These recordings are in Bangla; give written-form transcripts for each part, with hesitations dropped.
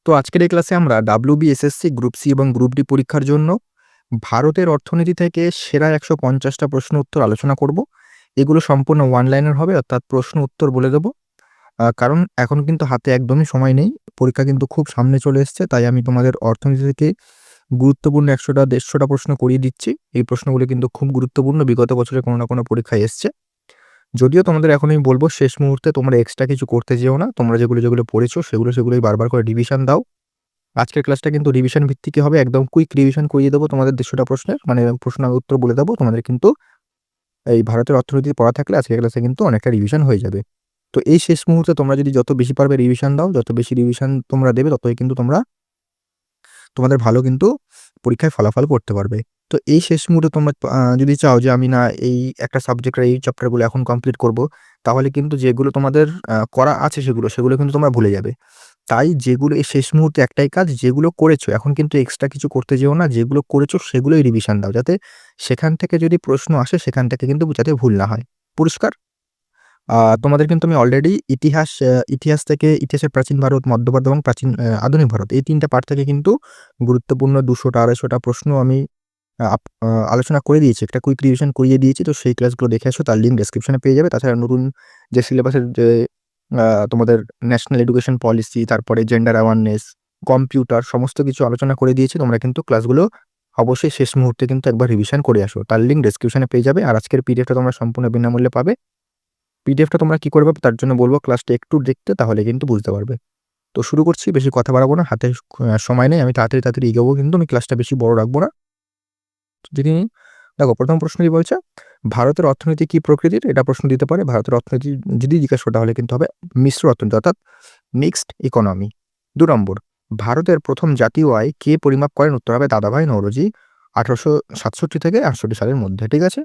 তো আজকের এই ক্লাসে আমরা WBSSC গ্রুপ সি এবং গ্রুপ ডি পরীক্ষার জন্য ভারতের অর্থনীতি থেকে সেরা ১৫০টা প্রশ্ন উত্তর আলোচনা করব। এগুলো সম্পূর্ণ ওয়ান লাইনের হবে, অর্থাৎ প্রশ্ন উত্তর বলে দেব। কারণ এখন কিন্তু হাতে একদমই সময় নেই, পরীক্ষা কিন্তু খুব সামনে চলে এসছে, তাই আমি তোমাদের অর্থনীতি থেকে গুরুত্বপূর্ণ ১০০টা প্রশ্ন করিয়ে দিচ্ছি। এই প্রশ্নগুলো কিন্তু খুব গুরুত্বপূর্ণ, বিগত বছরে কোনো না কোনো পরীক্ষায় এসছে। যদিও তোমাদের এখন আমি বলবো শেষ মুহূর্তে তোমরা এক্সট্রা কিছু করতে যেও না, তোমরা যেগুলো পড়েছো সেগুলোই বারবার করে রিভিশন দাও। আজকের ক্লাসটা কিন্তু রিভিশন ভিত্তিকই হবে, একদম কুইক রিভিশন করিয়ে দেবো তোমাদের ১৫০টা প্রশ্নের, মানে প্রশ্ন আমি উত্তর বলে দেবো তোমাদের। কিন্তু এই ভারতের অর্থনীতি পড়া থাকলে আজকের ক্লাসে কিন্তু অনেকটা রিভিশন হয়ে যাবে। তো এই শেষ মুহূর্তে তোমরা যদি যত বেশি পারবে রিভিশন দাও, যত বেশি রিভিশন তোমরা দেবে, ততই কিন্তু তোমরা তোমাদের ভালো কিন্তু পরীক্ষায় ফলাফল করতে পারবে। তো এই শেষ মুহূর্তে তোমরা যদি চাও যে আমি না এই একটা সাবজেক্টের এই চ্যাপ্টারগুলো এখন কমপ্লিট করব, তাহলে কিন্তু যেগুলো তোমাদের করা আছে সেগুলো কিন্তু তোমরা ভুলে যাবে। তাই যেগুলো এই শেষ মুহূর্তে একটাই কাজ, যেগুলো করেছো এখন কিন্তু এক্সট্রা কিছু করতে যেও না, যেগুলো করেছো সেগুলোই রিভিশন দাও, যাতে সেখান থেকে যদি প্রশ্ন আসে সেখান থেকে কিন্তু যাতে ভুল না হয়। পরিষ্কার? তোমাদের কিন্তু আমি অলরেডি ইতিহাসের প্রাচীন ভারত, মধ্য ভারত এবং আধুনিক ভারত, এই ৩ টা পার্ট থেকে কিন্তু গুরুত্বপূর্ণ ২০০টা ২৫০টা প্রশ্ন আমি আলোচনা করে দিয়েছি। একটা কুইক রিভিশন করিয়ে দিয়েছি। তো সেই ক্লাসগুলো দেখে আসো, তার লিঙ্ক ডেসক্রিপশনে পেয়ে যাবে। তাছাড়া নতুন যে সিলেবাসের যে তোমাদের ন্যাশনাল এডুকেশন পলিসি, তারপরে জেন্ডার অ্যাওয়ারনেস, কম্পিউটার সমস্ত কিছু আলোচনা করে দিয়েছি। তোমরা কিন্তু ক্লাসগুলো অবশ্যই শেষ মুহূর্তে কিন্তু একবার রিভিশন করে আসো। তার লিঙ্ক ডেসক্রিপশনে পেয়ে যাবে। আর আজকের পিডিএফটা তোমরা সম্পূর্ণ বিনামূল্যে পাবে। পিডিএফটা তোমরা কি করবে তার জন্য বলবো ক্লাসটা একটু দেখতে, তাহলে কিন্তু বুঝতে পারবে। তো শুরু করছি, বেশি কথা বাড়াবো না, হাতে সময় নেই, আমি তাড়াতাড়ি এগোবো, কিন্তু আমি ক্লাসটা বেশি বড় রাখবো না। যদি দেখো প্রথম প্রশ্ন কি বলছে, ভারতের অর্থনীতি কি প্রকৃতির? এটা প্রশ্ন দিতে পারে। ভারতের অর্থনীতি যদি জিজ্ঞাসা করে তাহলে কিন্তু হবে মিশ্র অর্থনীতি, অর্থাৎ মিক্সড ইকোনমি। ২ নম্বর, ভারতের প্রথম জাতীয় আয় কে পরিমাপ করেন? উত্তর হবে দাদাভাই নওরোজি, ১৮৬৭ থেকে ৬৮ সালের মধ্যে। ঠিক আছে।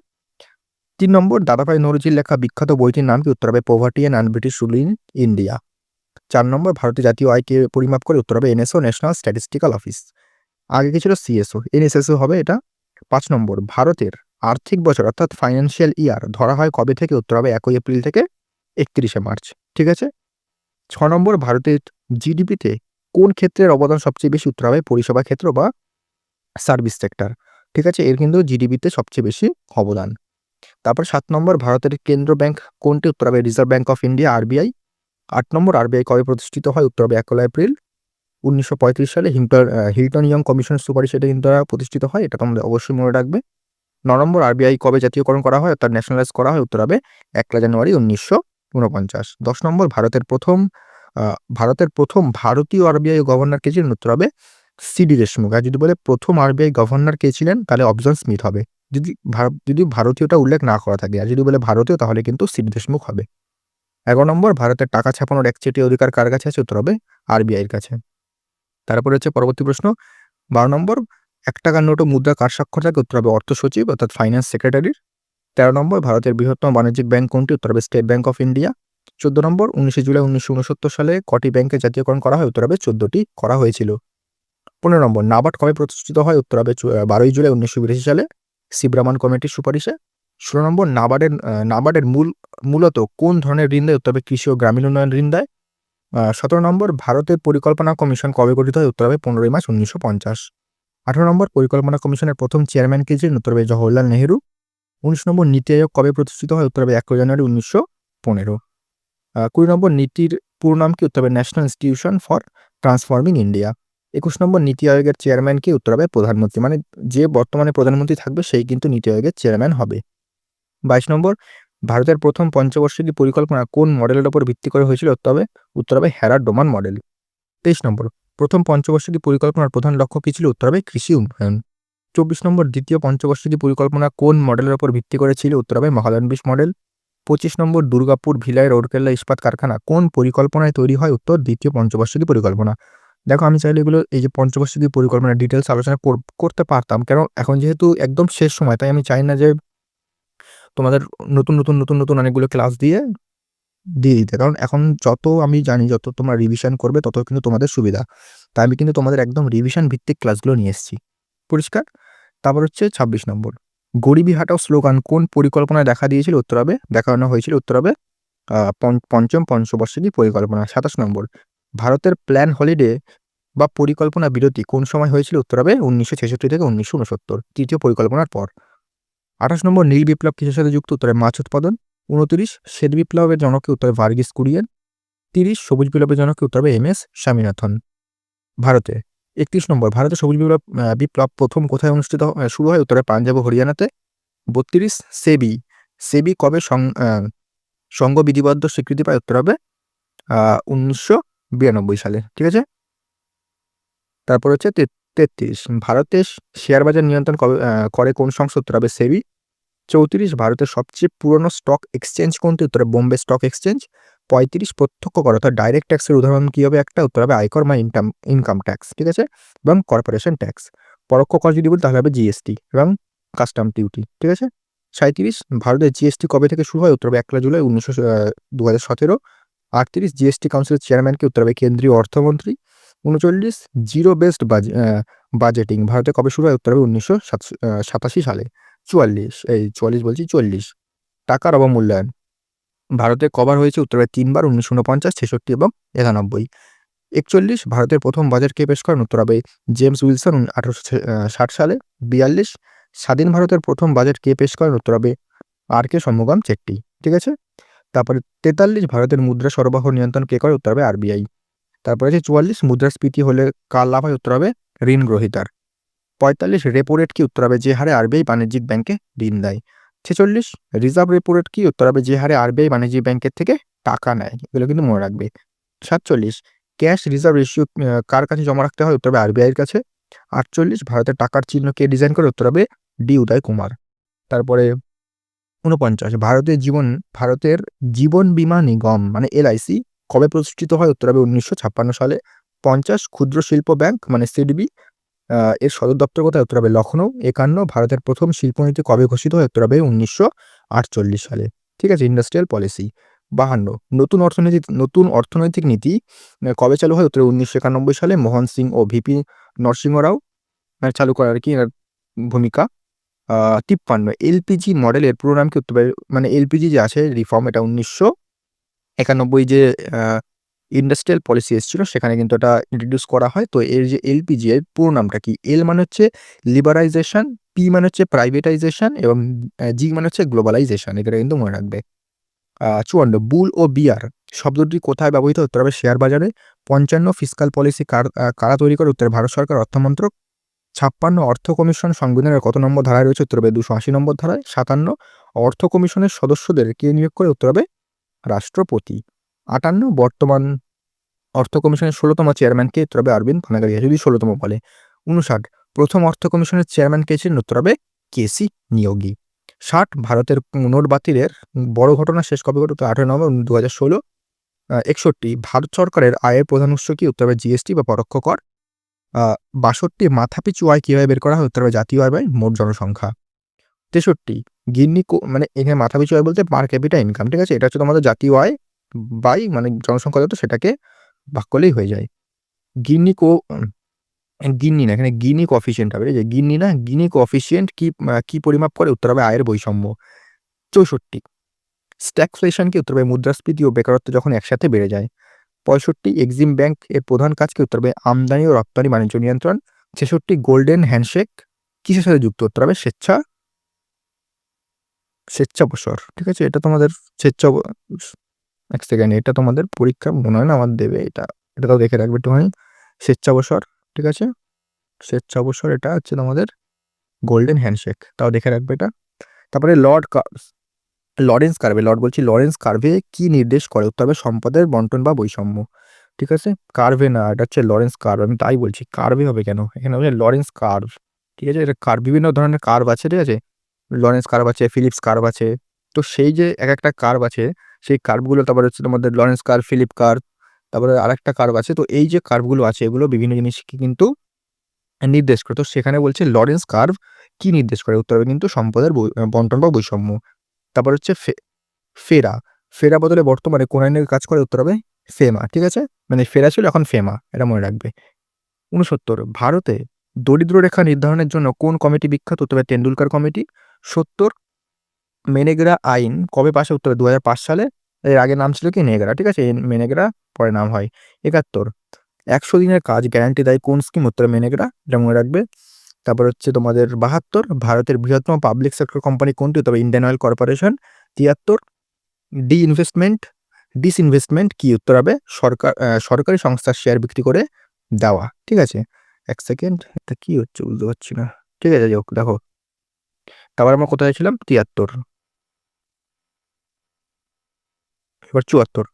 ৩ নম্বর, দাদাভাই নওরোজির লেখা বিখ্যাত বইটির নাম কি? উত্তর হবে poverty and British rule in India. ৪ নম্বর, ভারতের জাতীয় আয় কে পরিমাপ করে? উত্তর হবে এনএসও, ন্যাশনাল স্ট্যাটিস্টিক্যাল অফিস। আগে কি ছিল? সিএসও, এনএসএসও হবে এটা। ৫ নম্বর, ভারতের আর্থিক বছর অর্থাৎ ফাইন্যান্সিয়াল ইয়ার ধরা হয় কবে থেকে? উত্তর হবে ১ এপ্রিল থেকে ৩১ মার্চ। ঠিক আছে। ৬ নম্বর, ভারতের জিডিপিতে কোন ক্ষেত্রের অবদান সবচেয়ে বেশি? উত্তর হবে পরিষেবা ক্ষেত্র বা সার্ভিস সেক্টর। ঠিক আছে, এর কিন্তু জিডিপিতে সবচেয়ে বেশি অবদান। তারপর ৭ নম্বর, ভারতের কেন্দ্র ব্যাংক কোনটি? উত্তর হবে reserve bank of India, RBI. ৮ number, RBI কবে প্রতিষ্ঠিত হয়? উত্তর হবে ১ এপ্রিল ১৯৩৫ সালে হিল্টন ইয়ং কমিশনের সুপারিশে এটা কিন্তু প্রতিষ্ঠিত হয়। এটা তোমরা অবশ্যই মনে রাখবে। ৯ নম্বর, আরবিআই কবে জাতীয়করণ করা হয়, অর্থাৎ ন্যাশনালাইজ করা হয়? উত্তর হবে ১ জানুয়ারি ১৯৪৯। ১০ নম্বর, ভারতের প্রথম ভারতীয় আরবিআই গভর্নর কে ছিলেন? উত্তর হবে সিডি দেশমুখ। আর যদি বলে প্রথম আরবিআই গভর্নর কে ছিলেন, তাহলে অপশন স্মিথ হবে, যদি ভারতীয়টা উল্লেখ না করা থাকে। আর যদি বলে ভারতীয়, তাহলে কিন্তু সিডি দেশমুখ হবে। ১১ নম্বর, ভারতের টাকা ছাপানোর একচেটিয়া অধিকার কার কাছে আছে? উত্তর হবে আরবিআইয়ের কাছে। তারপরে হচ্ছে পরবর্তী প্রশ্ন ১২ নম্বর, ৳১ নোট ও মুদ্রা কার স্বাক্ষর থাকে? উত্তর হবে অর্থ সচিব, অর্থাৎ ফাইন্যান্স সেক্রেটারির। ১৩ নম্বর, ভারতের বৃহত্তম বাণিজ্যিক ব্যাংক কোনটি? উত্তর হবে স্টেট ব্যাংক অফ ইন্ডিয়া। ১৪ নম্বর, ১৯শে জুলাই ১৯৬৯ সালে কটি ব্যাংকের জাতীয়করণ করা হয়? উত্তর হবে ১৪টি করা হয়েছিল। ১৫ নম্বর, নাবার্ড কবে প্রতিষ্ঠিত হয়? উত্তর হবে ১২ জুলাই ১৯৮২ সালে শিবরামান কমিটির সুপারিশে। ১৬ নম্বর, নাবার্ডের মূলত কোন ধরনের ঋণ দেয়? উত্তর হবে কৃষি ও গ্রামীণ উন্নয়ন ঋণ দেয়। ১৭ নম্বর, ভারতের পরিকল্পনা কমিশন কবে গঠিত হয়? উত্তর হবে ১৫ মার্চ ১৯৫০। ১৮ নম্বর, পরিকল্পনা কমিশনের প্রথম চেয়ারম্যান কে ছিলেন? উত্তর হবে জওহরলাল নেহেরু। ১৯ নম্বর, নীতি আয়োগ কবে প্রতিষ্ঠিত হয়? উত্তর হবে ১ জানুয়ারি ১৯১৫। ২০ নম্বর, নীতির পুরো নাম কি? উত্তর হবে national institution for transforming India. ২১ নম্বর, নীতি আয়োগের চেয়ারম্যান কে? উত্তর হবে প্রধানমন্ত্রী, মানে যে বর্তমানে প্রধানমন্ত্রী থাকবে সেই কিন্তু নীতি আয়োগের চেয়ারম্যান হবে। ২২ নম্বর, ভারতের প্রথম পঞ্চবার্ষিকী পরিকল্পনা কোন মডেলের উপর ভিত্তি করে হয়েছিল? উত্তর হবে হ্যারাড-ডোমান মডেল। ২৩ নম্বর, প্রথম পঞ্চবার্ষিকী পরিকল্পনার প্রধান লক্ষ্য কী ছিল? উত্তর হবে কৃষি উন্নয়ন। ২৪ নম্বর, দ্বিতীয় পঞ্চবার্ষিকী পরিকল্পনা কোন মডেলের উপর ভিত্তি করে ছিল? উত্তর হবে মহালনবিশ মডেল। ২৫ নম্বর, দুর্গাপুর ভিলায় রৌরকেল্লা ইস্পাত কারখানা কোন পরিকল্পনায় তৈরি হয়? উত্তর দ্বিতীয় পঞ্চবার্ষিকী পরিকল্পনা। দেখো আমি চাইলে এগুলো এই যে পঞ্চবার্ষিকী পরিকল্পনার ডিটেলস আলোচনা করতে পারতাম, কারণ এখন যেহেতু একদম শেষ সময়, তাই আমি চাই না যে তোমাদের নতুন অনেকগুলো ক্লাস দিয়ে দিতে। কারণ এখন যত আমি জানি, যত তোমরা রিভিশন করবে তত কিন্তু তোমাদের সুবিধা। তাই আমি কিন্তু তোমাদের একদম রিভিশন ভিত্তিক ক্লাসগুলো নিয়ে এসেছি। পরিষ্কার? তারপর হচ্ছে ২৬ নম্বর, গরিবি হাটাও স্লোগান কোন পরিকল্পনায় দেখানো হয়েছিল? উত্তর হবে পঞ্চম পঞ্চবার্ষিকী পরিকল্পনা। ২৭ নম্বর, ভারতের প্ল্যান হলিডে বা পরিকল্পনা বিরতি কোন সময় হয়েছিল? উত্তর হবে 1966 থেকে 1969, তৃতীয় পরিকল্পনার পর। 28 নম্বর, নীল বিপ্লব কিসের সাথে যুক্ত? উত্তরে মাছ উৎপাদন। 29, শ্বেত বিপ্লবের জনক কে? উত্তরে ভার্গিস কুরিয়েন। 30, সবুজ বিপ্লবের জনক কে? উত্তর হবে এম এস স্বামীনাথন। ভারতে 31 নম্বর, ভারতে সবুজ বিপ্লব প্রথম কোথায় অনুষ্ঠিত শুরু হয়? উত্তরে পাঞ্জাব ও হরিয়ানাতে। 32, সেবি সেবি কবে সংঘ বিধিবদ্ধ স্বীকৃতি পায়? উত্তর হবে 1992 সালে। ঠিক আছে। তারপর হচ্ছে 33, ভারতে শেয়ার বাজার নিয়ন্ত্রণ কবে করে কোন সংস্থা? উত্তর হবে সেবি। 34, ভারতের সবচেয়ে পুরনো স্টক এক্সচেঞ্জ কোনটি? উত্তরে বোম্বে স্টক এক্সচেঞ্জ। 35, প্রত্যক্ষ কর অর্থাৎ ডাইরেক্ট ট্যাক্সের উদাহরণ কি হবে? একটা উত্তর হবে আয়কর বা ইনকাম ট্যাক্স। ঠিক আছে, এবং কর্পোরেশন ট্যাক্স। পরোক্ষ কর যদি বলি তাহলে হবে জিএসটি এবং কাস্টম ডিউটি। ঠিক আছে। 37, ভারতের জিএসটি কবে থেকে শুরু হয়? উত্তর হবে 1 জুলাই 2017। 38, জিএসটি কাউন্সিলের চেয়ারম্যান কে? উত্তর হবে কেন্দ্রীয় অর্থমন্ত্রী। 39, জিরো বেসড বাজেটিং ভারতে কবে শুরু হয়? উত্তর হবে 1987 সালে। 40, টাকার অবমূল্যায়ন ভারতে কবার হয়েছে? উত্তর হবে 3 বার, 1949, 66 এবং 91। 41, ভারতের প্রথম বাজেট কে পেশ করেন? উত্তর হবে জেমস উইলসন 1860 সালে। 42, স্বাধীন ভারতের প্রথম বাজেট কে পেশ করেন? উত্তর হবে আর কে শনমুগাম চেট্টি। ঠিক আছে। তারপরে 43, ভারতের মুদ্রা সরবরাহ নিয়ন্ত্রণ কে করে? উত্তর হবে আরবিআই। তারপরে আছে 44, মুদ্রাস্ফীতি হলে কার লাভ হয়? উত্তর হবে ঋণ গ্রহীতার। 45, রেপো রেট কি? উত্তর হবে যে হারে আরবিআই বাণিজ্যিক ব্যাংকে ঋণ দেয়। 46, রিজার্ভ রেপো রেট কি? উত্তর হবে যে হারে আরবিআই বাণিজ্যিক ব্যাংকের থেকে টাকা নেয়। এগুলো কিন্তু মনে রাখবে। 47, ক্যাশ রিজার্ভ রেশিও কার কাছে জমা রাখতে হয়? উত্তর হবে আরবিআইয়ের কাছে। 48, ভারতের টাকার চিহ্ন কে ডিজাইন করে? উত্তর হবে ডি উদয় কুমার। তারপরে 49, ভারতের জীবন বীমা নিগম মানে এলআইসি কবে প্রতিষ্ঠিত হয়? উত্তর হবে 1956 সালে। 50, ক্ষুদ্র শিল্প ব্যাংক মানে সিডবি এর সদর দপ্তর কোথায়? উত্তর হবে লখনৌ। 51, ভারতের প্রথম শিল্পনীতি কবে ঘোষিত হয়? উত্তর হবে 1948 সালে। ঠিক আছে, ইন্ডাস্ট্রিয়াল পলিসি। 52, নতুন অর্থনৈতিক নীতি কবে চালু হয়? উত্তরে 1991 সালে। মোহন সিং ও ভিপি নরসিংহ রাও চালু করার কি এনার ভূমিকা। 53, এলপিজি মডেলের পুরো নাম কি? উত্তর হবে মানে এলপিজি যে আছে রিফর্ম, এটা 1991 যে ইন্ডাস্ট্রিয়াল পলিসি এসেছিল সেখানে কিন্তু এটা ইন্ট্রোডিউস করা হয়। তো এর যে এলপিজি এর পুরো নামটা কি? এল মানে হচ্ছে লিবারাইজেশন, পি মানে হচ্ছে প্রাইভেটাইজেশন এবং জি মানে হচ্ছে গ্লোবালাইজেশন। এটা কিন্তু মনে রাখবে। 54, বুল ও বিয়ার শব্দটি কোথায় ব্যবহৃত? উত্তর হবে শেয়ার বাজারে। 55, ফিসকাল পলিসি কারা তৈরি করে? উত্তরে ভারত সরকার অর্থমন্ত্রক। 56, অর্থ কমিশন সংবিধানের কত নম্বর ধারায় রয়েছে? উত্তর হবে 280 নম্বর ধারায়। 57, অর্থ কমিশনের সদস্যদের কে নিয়োগ করে? উত্তর হবে রাষ্ট্রপতি। 58, বর্তমান অর্থ কমিশনের 16তম চেয়ারম্যান কে? উত্তর হবে অরবিন্দ খনাগারিয়া যদি 16তম বলে। 59, প্রথম অর্থ কমিশনের চেয়ারম্যান কে ছিলেন? উত্তর হবে কেসি নিয়োগী। 60, ভারতের নোট বাতিলের বড় ঘটনা শেষ কবে ঘটে? 18 নভেম্বর 2016। 61, ভারত সরকারের আয়ের প্রধান উৎস কি? উত্তর হবে জিএসটি বা পরোক্ষ কর। 62, মাথাপিছু আয় কিভাবে বের করা হয়? উত্তর হবে জাতীয় আয় বাই মোট জনসংখ্যা। 63, মানে এখানে মাথাপিছু আয় বলতে পার ক্যাপিটা ইনকাম। ঠিক আছে, এটা হচ্ছে তোমাদের জাতীয় আয় বাই মানে জনসংখ্যা যত সেটাকে ভাগ করলেই হয়ে যায়। গিন্নি না, এখানে গিনি কোএফিসিয়েন্ট হবে। এই যে গিন্নি না, গিনি কোএফিসিয়েন্ট কি পরিমাপ করে? উত্তর হবে আয়ের বৈষম্য। 64, স্ট্যাগফ্লেশন কি? উত্তর হবে মুদ্রাস্ফীতি ও বেকারত্ব যখন একসাথে বেড়ে যায়। 65, এক্সিম ব্যাংক এর প্রধান কাজ কি? উত্তর হবে আমদানি ও রপ্তানি বাণিজ্য নিয়ন্ত্রণ। 66, গোল্ডেন হ্যান্ডশেক কিসের সাথে যুক্ত? উত্তর হবে স্বেচ্ছাবসর। ঠিক আছে, এটা তোমাদের স্বেচ্ছা এক সেকেন্ড, এটা তোমাদের পরীক্ষা মনে হয় না আমার দেবে এটা। এটাও দেখে রাখবে একটুখানি। স্বেচ্ছাবসর। ঠিক আছে, স্বেচ্ছাবসর এটা হচ্ছে তোমাদের গোল্ডেন হ্যান্ডশেক, তাও দেখে রাখবে এটা। তারপরে লরেন্স কার্ভে কি নির্দেশ করে? উত্তর হবে সম্পদের বন্টন বা বৈষম্য। ঠিক আছে, কার্ভে না, এটা হচ্ছে লরেন্স কার্ভ। আমি তাই বলছি কার্ভে হবে কেন, এখানে হবে লরেন্স কার্ভ। ঠিক আছে, এটা বিভিন্ন ধরনের কার্ভ আছে। ঠিক আছে, লরেন্স কার্ভ আছে, ফিলিপস কার্ভ আছে। তো সেই যে এক একটা কার্ভ আছে সেই কার্ভগুলো তারপরে হচ্ছে তোমাদের লরেন্স কার্ভ, ফিলিপ কার্ভ, তারপরে আরেকটা কার্ভ আছে। তো এই যে কার্ভগুলো আছে এগুলো বিভিন্ন জিনিসকে কিন্তু নির্দেশ করে। তো সেখানে বলছে লরেন্স কার্ভ কি নির্দেশ করে? উত্তর হবে কিন্তু সম্পদের বন্টন বা বৈষম্য। তারপর হচ্ছে ফেরা। ফেরা বদলে বর্তমানে কোন আইনের কাজ করে? উত্তর হবে ফেমা। ঠিক আছে, মানে ফেরা ছিল এখন ফেমা, এটা মনে রাখবে। 69, ভারতে দরিদ্র রেখা নির্ধারণের জন্য কোন কমিটি বিখ্যাত? উত্তর হবে টেন্ডুলকার কমিটি। 70, মেনেগ্রা আইন কবে পাশে? উত্তর হবে 2005 সালে। এর আগে নাম ছিল কি? নেগরা। ঠিক আছে, মেনেগ্রা পরে নাম হয়। 71, 100 দিনের কাজ গ্যারান্টি দেয় কোন স্কিম? উত্তর মেনেগড়া, এটা মনে রাখবে। তারপর হচ্ছে তোমাদের 72 ভারতের বৃহত্তম পাবলিক সেক্টর কোম্পানি কোনটি? তবে ইন্ডিয়ান অয়েল কর্পোরেশন। 73 ডিসইনভেস্টমেন্ট কি? উত্তর হবে সরকারি সংস্থার শেয়ার বিক্রি করে দেওয়া। ঠিক আছে, এক সেকেন্ড, এটা কি হচ্ছে বুঝতে পারছি না। ঠিক আছে, যাই হোক, দেখো তারপর আমরা কোথায় ছিলাম? 73। এবার 74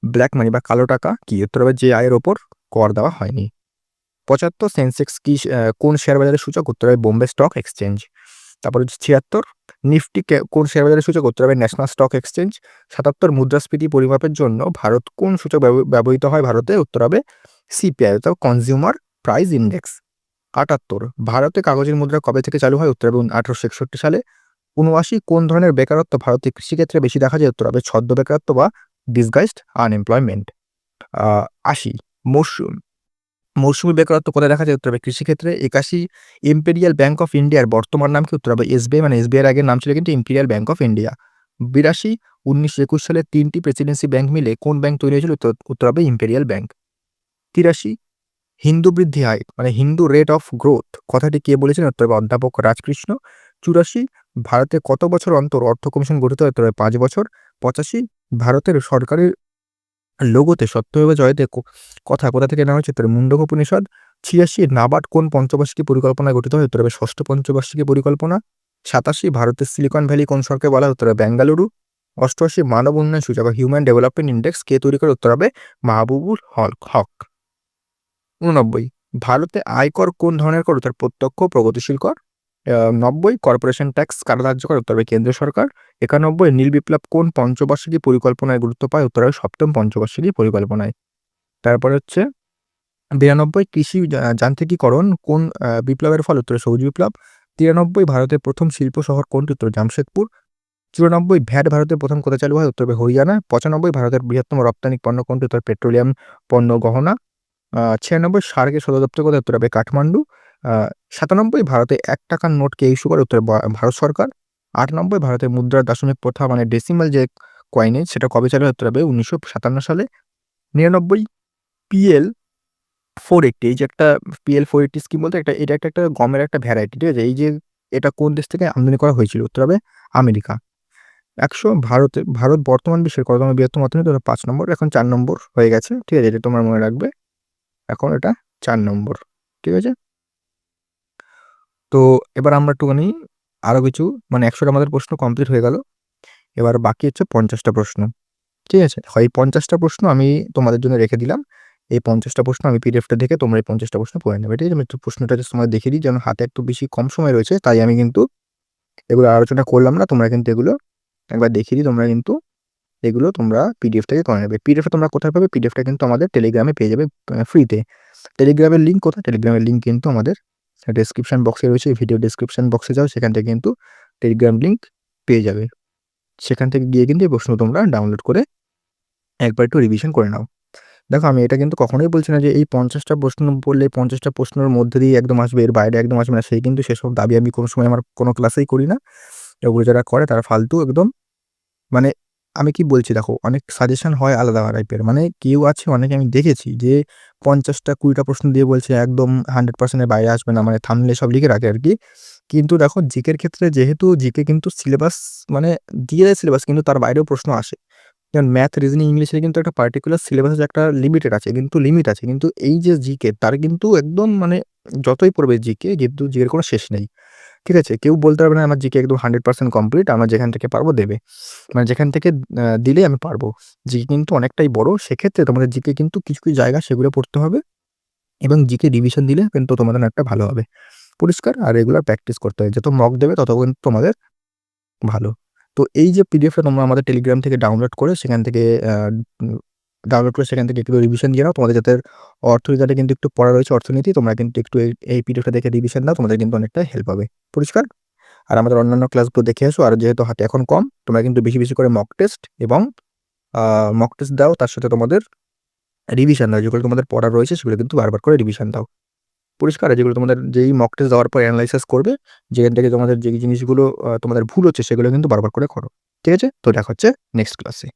ব্ল্যাক মানি বা কালো টাকা কি? উত্তর হবে যে আয়ের ওপর কর দেওয়া হয়নি। 75 সেন্সেক্স কি কোন শেয়ার বাজারের সূচক? উত্তর হবে বোম্বে স্টক এক্সচেঞ্জ। তারপর হচ্ছে 76 নিফটি কোন শেয়ার বাজারের সূচক? উত্তর হবে ন্যাশনাল স্টক এক্সচেঞ্জ। 77 মুদ্রাস্ফীতি পরিমাপের জন্য ভারত কোন সূচক ব্যবহৃত হয় ভারতে? উত্তর হবে সিপিআই অর্থাৎ কনজিউমার প্রাইস ইন্ডেক্স। 78 ভারতে কাগজের মুদ্রা কবে থেকে চালু হয়? উত্তর হবে 1861 সালে। 79 কোন ধরনের বেকারত্ব ভারতে কৃষিক্ষেত্রে বেশি দেখা যায়? উত্তর হবে ছদ্ম বেকারত্ব বা ডিসগাইজড আনএমপ্লয়মেন্ট। 80 মৌসুমী বেকারত্ব কোথায় দেখা যায়? উত্তর হবে কৃষিক্ষেত্রে। 81 ইম্পেরিয়াল ব্যাংক অফ ইন্ডিয়ার বর্তমান নাম কি? উত্তর হবে এসবিআই, মানে এসবিআই এর আগের নাম ছিল কিন্তু ইম্পেরিয়াল ব্যাংক অফ ইন্ডিয়া। 82 1921 সালে 3টি প্রেসিডেন্সি ব্যাংক মিলে কোন ব্যাংক তৈরি হয়েছিল? উত্তর হবে ইম্পেরিয়াল ব্যাংক। 83 হিন্দু বৃদ্ধি হার মানে হিন্দু রেট অফ গ্রোথ কথাটি কে বলেছেন? উত্তর হবে অধ্যাপক রাজকৃষ্ণ। 84 ভারতে কত বছর অন্তর অর্থ কমিশন গঠিত হয়? উত্তর হবে 5 বছর। 85 ভারতের সরকারি লোগোতে সত্যমেব জয়তে কথা কোথা থেকে নেওয়া হয়েছে? উত্তরে মুন্ডক উপনিষদ। 86 নাবার্ড কোন পঞ্চবার্ষিকী পরিকল্পনায় গঠিত হয়? উত্তর হবে ষষ্ঠ পঞ্চবার্ষিকী পরিকল্পনা। 87 ভারতের সিলিকন ভ্যালি কোন শহরকে বলা হয়? উত্তর হবে বেঙ্গালুরু। 88 মানব উন্নয়ন সূচক বা হিউম্যান ডেভেলপমেন্ট ইন্ডেক্স কে তৈরি করে? উত্তর হবে মাহবুবুল হক। 89 ভারতে আয়কর কোন ধরনের কর? উত্তর প্রত্যক্ষ প্রগতিশীল কর। 90 কর্পোরেশন ট্যাক্স কারা ধার্য করে? উত্তর হবে কেন্দ্রীয় সরকার। 91 নীল বিপ্লব কোন পঞ্চবার্ষিকী পরিকল্পনায় গুরুত্ব পায়? উত্তর হবে সপ্তম পঞ্চবার্ষিকী পরিকল্পনায়। তারপরে হচ্ছে 92 কৃষি যান্ত্রিকীকরণ কোন বিপ্লবের ফল? উত্তরে সবুজ বিপ্লব। 93 ভারতের প্রথম শিল্প শহর কোনটি? উত্তর জামশেদপুর। 94 ভ্যাট ভারতের প্রথম কোথায় চালু হয়? উত্তর হবে হরিয়ানা। 95 ভারতের বৃহত্তম রপ্তানি পণ্য কোনটি? উত্তর পেট্রোলিয়াম পণ্য, গহনা। 96 সার্কের সদর দপ্তর কোথায়? উত্তর হবে কাঠমান্ডু। 97 ভারতে 1 টাকার নোট কে ইস্যু করে? উত্তরে ভারত সরকার। 98 ভারতের মুদ্রার দাশমিক প্রথা মানে ডেসিমাল যে কয়েনেজ সেটা কবে চালু হয়? উত্তর হবে 1957 সালে। 99 পিএল 480 এই যে একটা পিএল 480 স্কিম বলতে এটা একটা গমের একটা ভ্যারাইটি। ঠিক আছে, এই যে এটা কোন দেশ থেকে আমদানি করা হয়েছিল? উত্তর হবে আমেরিকা। 100 ভারত বর্তমান বিশ্বের কততম বৃহত্তম অর্থনীতি? 5 নম্বর, এখন 4 নম্বর হয়ে গেছে। ঠিক আছে, এটা তোমরা মনে রাখবে, এখন এটা 4 নম্বর। ঠিক আছে, তো এবার আমরা একটুখানি আরো কিছু মানে 100টা আমাদের প্রশ্ন কমপ্লিট হয়ে গেল। এবার বাকি হচ্ছে 50টা প্রশ্ন। ঠিক আছে, এই 50টা প্রশ্ন আমি তোমাদের জন্য রেখে দিলাম। এই 50টা প্রশ্ন আমি পিডিএফটা দেখে তোমরা এই 50টা প্রশ্ন পড়ে নেবে। ঠিক আছে, আমি একটু প্রশ্নটা জাস্ট তোমাদের দেখিয়ে দিই, যেন হাতে একটু বেশি কম সময় রয়েছে তাই আমি কিন্তু এগুলো আলোচনা করলাম না। তোমরা কিন্তু এগুলো একবার দেখিয়ে দিই, তোমরা কিন্তু এগুলো তোমরা পিডিএফ থেকে করে নেবে। পিডিএফটা তোমরা কোথায় পাবে? পিডিএফটা কিন্তু আমাদের টেলিগ্রামে পেয়ে যাবে ফ্রিতে। টেলিগ্রামের লিঙ্ক কোথায়? টেলিগ্রামের লিঙ্ক কিন্তু আমাদের ডেসক্রিপশন বক্সে রয়েছে। ভিডিও ডেসক্রিপশন বক্সে যাও, সেখান থেকে কিন্তু টেলিগ্রাম লিঙ্ক পেয়ে যাবে। সেখান থেকে গিয়ে কিন্তু এই প্রশ্ন তোমরা ডাউনলোড করে একবার একটু রিভিশন করে নাও। দেখো আমি এটা কিন্তু কখনোই বলছি না যে এই 50টা প্রশ্ন পড়লে 50টা প্রশ্নের মধ্যে দিয়ে একদম আসবে, এর বাইরে একদম আসবে না। সেই কিন্তু সেসব দাবি আমি কোনো সময় আমার কোনো ক্লাসেই করি না। ওগুলো যারা করে তারা ফালতু একদম, মানে আমি কি বলছি দেখো, অনেক সাজেশন হয় আলাদা টাইপের, মানে কেউ আছে অনেকে আমি দেখেছি যে 50টা 20টা প্রশ্ন দিয়ে বলছে একদম 100% এর বাইরে আসবে না, মানে থাম্বনেইলে সব লিখে রাখে আরকি। কিন্তু দেখো জিকের ক্ষেত্রে যেহেতু জিকে কিন্তু সিলেবাস মানে দিয়ে দেয় সিলেবাস, কিন্তু তার বাইরেও প্রশ্ন আসে। যেমন ম্যাথ, রিজনিং, ইংলিশের কিন্তু একটা পার্টিকুলার সিলেবাসের একটা লিমিটেড আছে, কিন্তু লিমিট আছে। কিন্তু এই যে জিকে তার কিন্তু একদম মানে যতই পড়বে জিকে, কিন্তু জিকের কোনো শেষ নেই। ঠিক আছে, কেউ বলতে পারবে না আমার জিকে একদম 100% কমপ্লিট, আমার যেখান থেকে পারবো দেবে, মানে যেখান থেকে দিলে আমি পারবো। জিকে কিন্তু অনেকটাই বড়, সেক্ষেত্রে তোমাদের জিকে কিন্তু কিছু কিছু জায়গা সেগুলো পড়তে হবে এবং জিকে রিভিশন দিলে কিন্তু তোমাদের একটা ভালো হবে, পরিষ্কার। আর রেগুলার প্র্যাকটিস করতে হয়, যত মক দেবে তত কিন্তু তোমাদের ভালো। তো এই যে পিডিএফটা তোমরা আমাদের টেলিগ্রাম থেকে ডাউনলোড করে সেখান থেকে একটু রিভিশন দিয়ে নাও। তোমাদের যাদের অর্থনীতিটা কিন্তু একটু পড়া রয়েছে, অর্থনীতি, তোমরা কিন্তু একটু এই পিডিএফটা দেখে রিভিশন দাও, তোমাদের কিন্তু অনেকটা হেল্প হবে, পরিষ্কার। আর আমাদের অন্যান্য ক্লাসগুলো দেখে আসো। আর যেহেতু হাতে এখন কম, তোমরা কিন্তু বেশি বেশি করে মক টেস্ট দাও, তার সাথে তোমাদের রিভিশন দাও। যেগুলো তোমাদের পড়া রয়েছে সেগুলো কিন্তু বারবার করে রিভিশন দাও, পরিষ্কার। যেগুলো তোমাদের যেই মক টেস্ট দেওয়ার পর অ্যানালাইসিস করবে, যেখান থেকে তোমাদের যে জিনিসগুলো তোমাদের ভুল হচ্ছে সেগুলো কিন্তু বারবার করে করো। ঠিক আছে, তো দেখা হচ্ছে নেক্সট ক্লাসে।